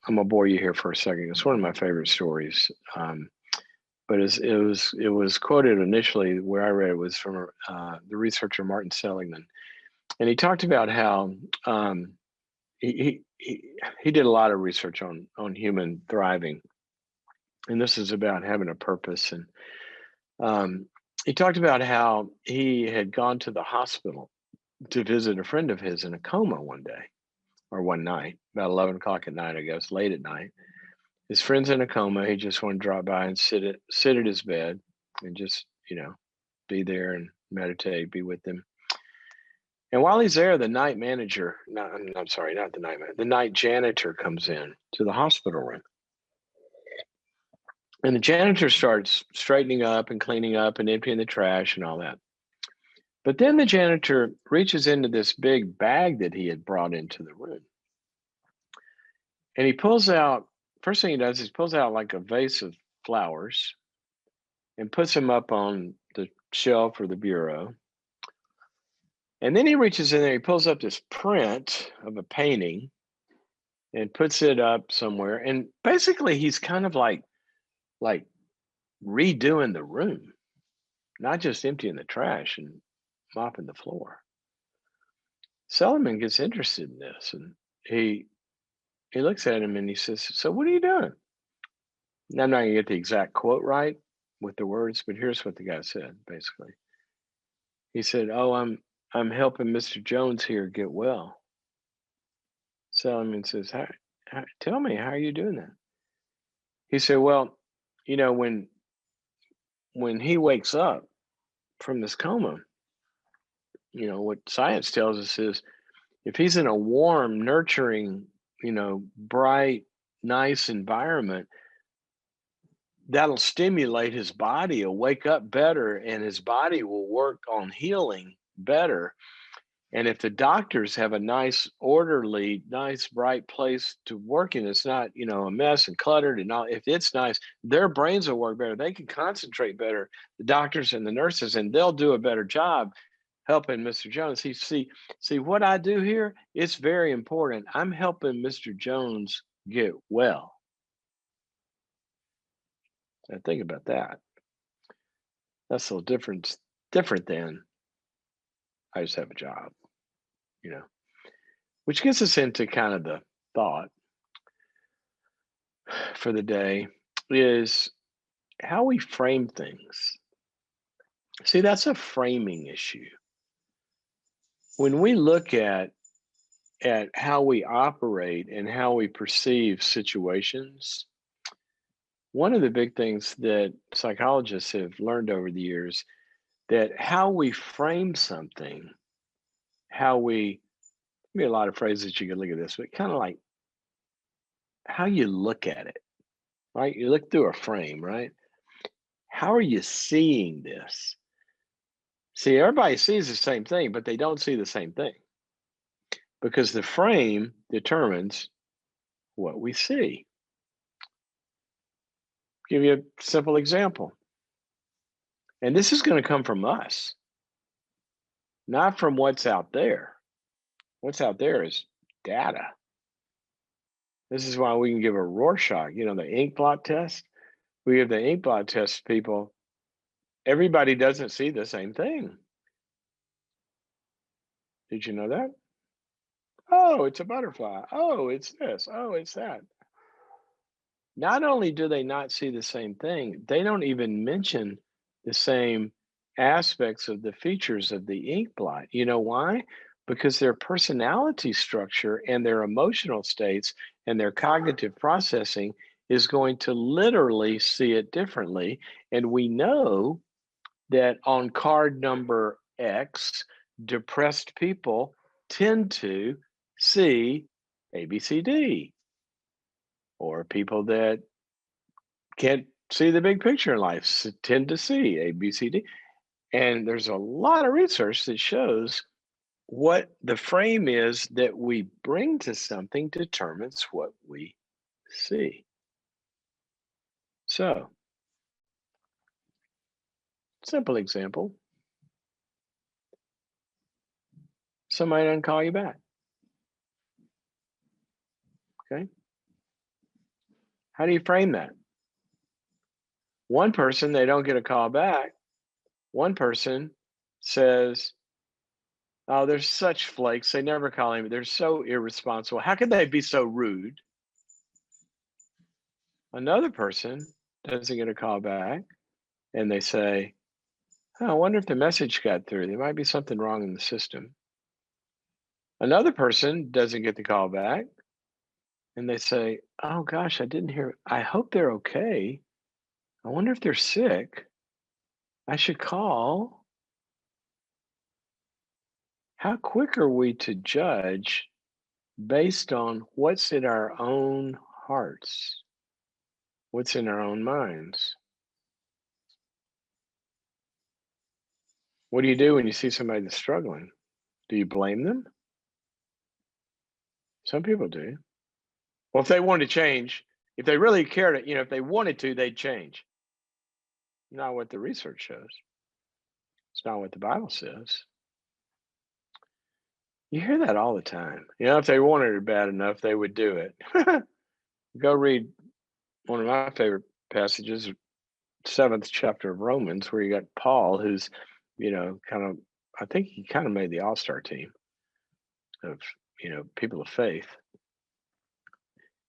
I'm gonna bore you here for a second. It's one of my favorite stories. But it was quoted initially where I read it was from the researcher Martin Seligman, and he talked about how he did a lot of research on human thriving, and this is about having a purpose. And um, he talked about how he had gone to the hospital to visit a friend of his in a coma one day or one night, about 11 o'clock at night, I guess, late at night. His friend's in a coma. He just wanted to drop by and sit at his bed and just, be there and meditate, be with him. And while he's there, the night manager, no, I'm sorry, not the night manager, the night janitor comes in to the hospital room. And the janitor starts straightening up and cleaning up and emptying the trash and all that. But then the janitor reaches into this big bag that he had brought into the room. And he pulls out, first thing he does is pulls out like a vase of flowers and puts them up on the shelf or the bureau. And then he reaches in there, he pulls up this print of a painting and puts it up somewhere. And basically he's kind of like redoing the room, not just emptying the trash and mopping the floor. Seligman gets interested in this, and he looks at him and he says, "So what are you doing?" Now, I'm not going to get the exact quote right with the words, but here's what the guy said, basically. He said, "Oh, I'm helping Mr. Jones here get well." Seligman says, "Tell me, how are you doing that?" He said, "Well, when he wakes up from this coma, what science tells us is if he's in a warm, nurturing, bright, nice environment, that'll stimulate his body. He'll wake up better and his body will work on healing better. And if the doctors have a nice, orderly, nice, bright place to work in, it's not, a mess and cluttered and all. If it's nice, their brains will work better. They can concentrate better, the doctors and the nurses, and they'll do a better job helping Mr. Jones." See what I do here? It's very important. I'm helping Mr. Jones get well. Now think about that. That's a little different than I just have a job, which gets us into kind of the thought for the day is how we frame things. See, that's a framing issue. When we look at how we operate and how we perceive situations, one of the big things that psychologists have learned over the years that how we frame something, be a lot of phrases you could look at this, but kind of like how you look at it, right? You look through a frame, right? How are you seeing this? See, everybody sees the same thing, but they don't see the same thing because the frame determines what we see. Give you a simple example. And this is going to come from us, not from what's out there. What's out there is data. This is why we can give a Rorschach, the ink blot test. We give the ink blot test to people. Everybody doesn't see the same thing. Did you know that? Oh, it's a butterfly. Oh, it's this. Oh, it's that. Not only do they not see the same thing, they don't even mention the same aspects of the features of the ink blot. You know why? Because their personality structure and their emotional states and their cognitive processing is going to literally see it differently. And we know that on card number X, depressed people tend to see ABCD, or people that can't see the big picture in life tend to see ABCD. And there's a lot of research that shows what the frame is that we bring to something determines what we see. So, simple example. Somebody doesn't call you back. Okay. How do you frame that? One person, they don't get a call back. One person says, "Oh, they're such flakes. They never call me. They're so irresponsible. How could they be so rude?" Another person doesn't get a call back and they say, "Oh, I wonder if the message got through. There might be something wrong in the system." Another person doesn't get the call back and they say, "Oh gosh, I didn't hear. I hope they're okay. I wonder if they're sick. I should call." How quick are we to judge based on what's in our own hearts, what's in our own minds? What do you do when you see somebody that's struggling? Do you blame them? Some people do. Well, if they wanted to change, if they really cared, if they wanted to, they'd change. Not what the research shows. It's not what the Bible says. You hear that all the time. If they wanted it bad enough, they would do it. Go read one of my favorite passages, seventh chapter of Romans, where you got Paul, who's, kind of, I think he kind of made the all star team of, people of faith.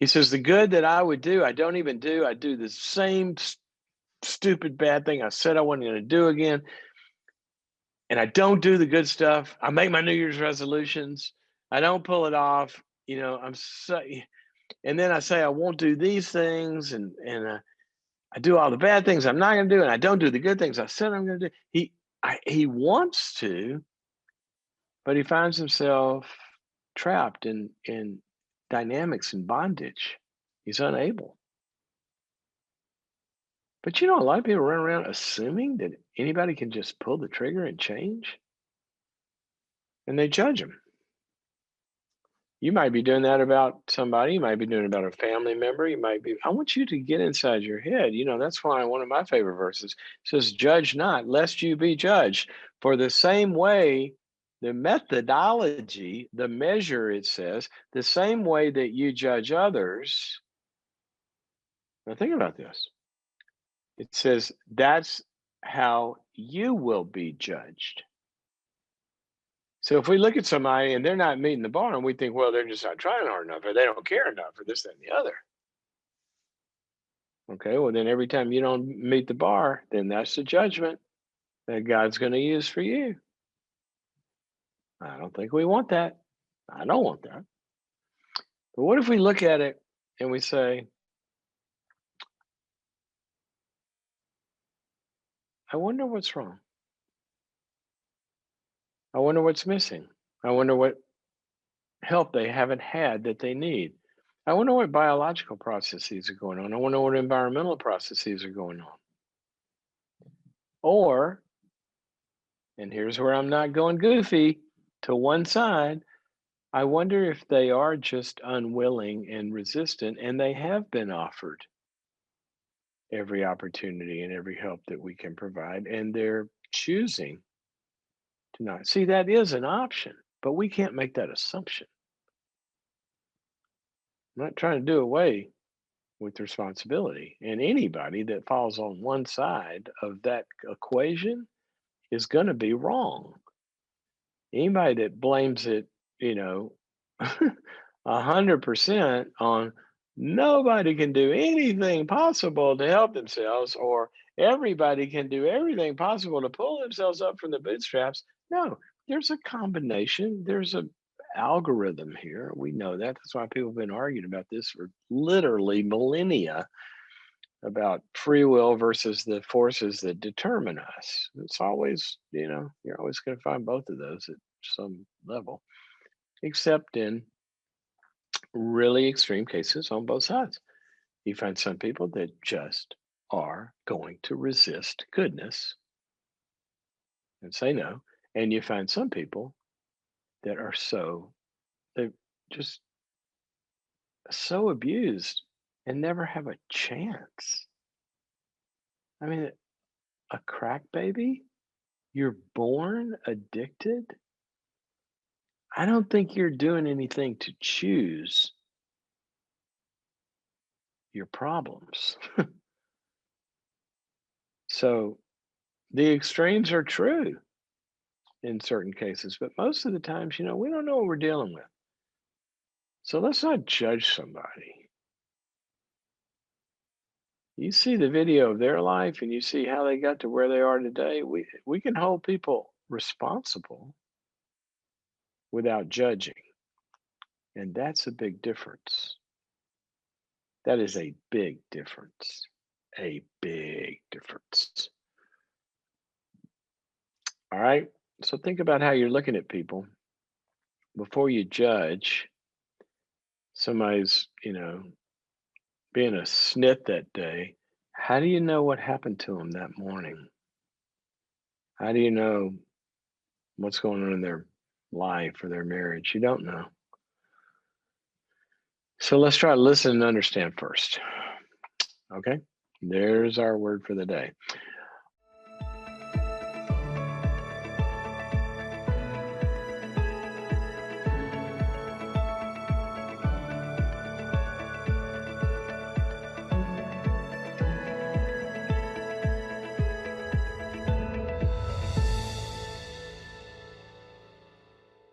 He says, "The good that I would do, I don't even do. I do the same stupid bad thing I said I wasn't going to do again. And I don't do the good stuff. I make my New Year's resolutions. I don't pull it off. I'm so, and then I say I won't do these things, and I do all the bad things I'm not going to do, and I don't do the good things I said I'm going to do." He wants to, but he finds himself trapped in dynamics and bondage. He's unable. But a lot of people run around assuming that anybody can just pull the trigger and change, and they judge them. You might be doing that about somebody. You might be doing it about a family member. You might be. I want you to get inside your head. That's why one of my favorite verses says, "Judge not, lest you be judged." For the same way, the methodology, the measure, it says, the same way that you judge others. Now, think about this. It says, that's how you will be judged. So if we look at somebody and they're not meeting the bar and we think, well, they're just not trying hard enough or they don't care enough for this, that, and the other. Okay, well, then every time you don't meet the bar, then that's the judgment that God's going to use for you. I don't think we want that. I don't want that. But what if we look at it and we say, I wonder what's wrong? I wonder what's missing. I wonder what help they haven't had that they need. I wonder what biological processes are going on. I wonder what environmental processes are going on. Or, and here's where I'm not going goofy to one side, I wonder if they are just unwilling and resistant and they have been offered every opportunity and every help that we can provide, and they're choosing to not. See, that is an option, but we can't make that assumption. I'm not trying to do away with responsibility. And anybody that falls on one side of that equation is going to be wrong. Anybody that blames it, you know, 100% on nobody can do anything possible to help themselves, or everybody can do everything possible to pull themselves up from the bootstraps. No, there's a combination. There's a algorithm here. We know that. That's why people have been arguing about this for literally millennia, about free will versus the forces that determine us. It's always, you're always going to find both of those at some level, except in really extreme cases on both sides. You find some people that just are going to resist goodness and say no. And you find some people that are they're just so abused and never have a chance. I mean, a crack baby, you're born addicted. I don't think you're doing anything to choose your problems. So the extremes are true in certain cases, but most of the times, we don't know what we're dealing with. So let's not judge somebody. You see the video of their life and you see how they got to where they are today. We can hold people responsible without judging. And that's a big difference. That is a big difference. A big difference. All right. So think about how you're looking at people before you judge somebody's, being a snit that day. How do you know what happened to them that morning? How do you know what's going on in their life or their marriage? You don't know. So let's try to listen and understand first. Okay. There's our word for the day.